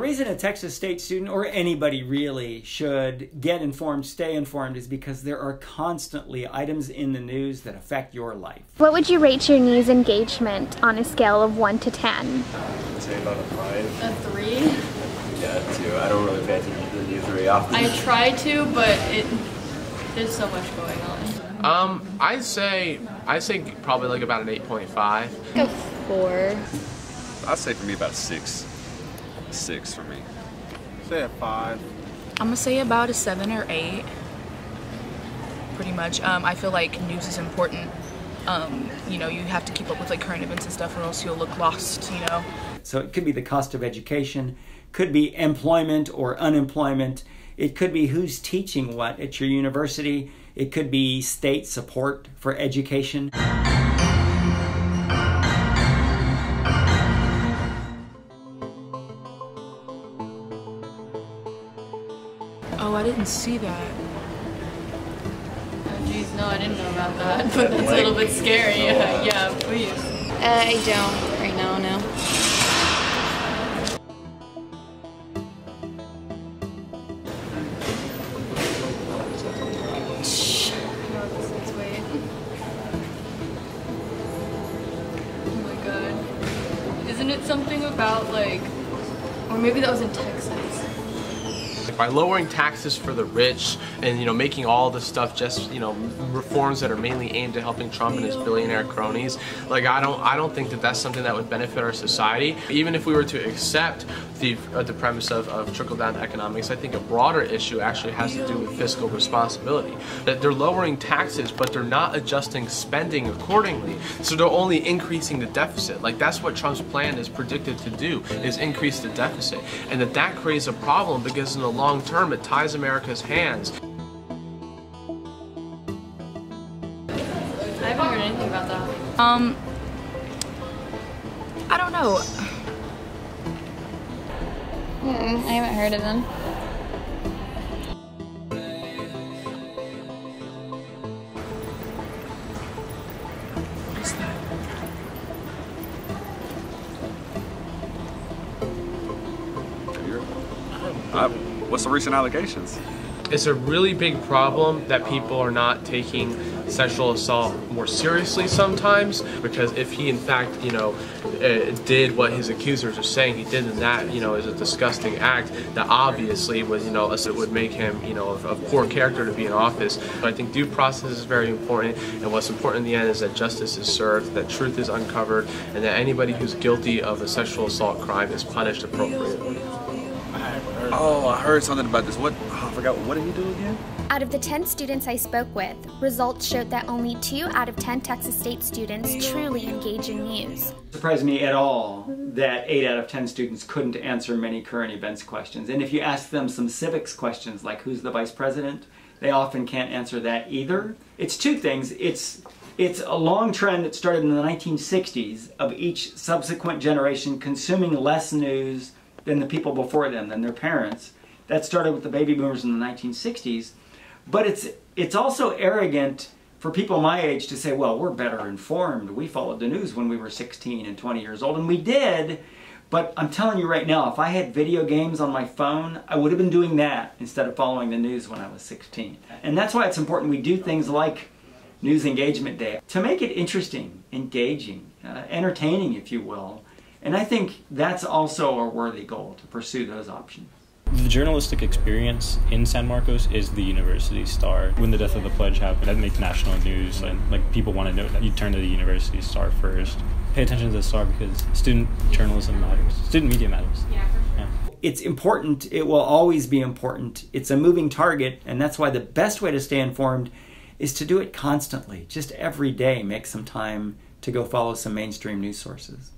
reason a Texas State student, or anybody really, should get informed, stay informed, is because there are constantly items in the news that affect your life. What would you rate your news engagement on a scale of 1 to 10? I'd say about a 5. A 3? Yeah, 2. I don't really pay attention to the news very often. I try to, but there's so much going on. I'd say probably like about an 8.5. A 4. I'd say for me about a 6. 6 for me. Say a 5. I'm gonna say about a 7 or 8. Pretty much. I feel like news is important. You know, you have to keep up with like current events and stuff, or else you'll look lost. You know. So it could be the cost of education, could be employment or unemployment. It could be who's teaching what at your university. It could be state support for education. Oh, I didn't see that. Oh geez, no, I didn't know about that, but that's a little bit scary. Yeah, please. I don't right now, no. Oh my god. Isn't it something about like, or maybe that was in Texas. By lowering taxes for the rich and, you know, making all this stuff just, you know, reforms that are mainly aimed at helping Trump and his billionaire cronies, like I don't think that that's something that would benefit our society. Even if we were to accept the premise of trickle-down economics, I think a broader issue actually has to do with fiscal responsibility. That they're lowering taxes, but they're not adjusting spending accordingly, so they're only increasing the deficit. Like that's what Trump's plan is predicted to do, is increase the deficit, and that creates a problem because in the long term it ties America's hands. I haven't heard anything about that. I don't know. I haven't heard of them. What's that? What's the recent allegations? It's a really big problem that people are not taking sexual assault more seriously sometimes, because if he in fact, you know, did what his accusers are saying he did, and that, you know, is a disgusting act that obviously was, you know, it would make him, you know, of poor character to be in office. But I think due process is very important, and what's important in the end is that justice is served, that truth is uncovered, and that anybody who's guilty of a sexual assault crime is punished appropriately. Oh, I heard something about this. What? Oh, I forgot. What did he do again? Out of the 10 students I spoke with, results showed that only 2 out of 10 Texas State students truly engage in news. It surprised me at all that 8 out of 10 students couldn't answer many current events questions. And if you ask them some civics questions like who's the vice president, they often can't answer that either. It's 2 things. It's a long trend that started in the 1960s of each subsequent generation consuming less news than the people before them, than their parents. That started with the baby boomers in the 1960s. But it's also arrogant for people my age to say, well, we're better informed. We followed the news when we were 16 and 20 years old, and we did. But I'm telling you right now, if I had video games on my phone, I would have been doing that instead of following the news when I was 16. And that's why it's important we do things like News Engagement Day to make it interesting, engaging, entertaining, if you will. And I think that's also a worthy goal, to pursue those options. The journalistic experience in San Marcos is the university star. When the death of the pledge happened, that makes national news, and like people want to know that. You turn to the university star first. Pay attention to the star because student journalism matters. Student media matters. Yeah. It's important. It will always be important. It's a moving target, and that's why the best way to stay informed is to do it constantly. Just every day, make some time to go follow some mainstream news sources.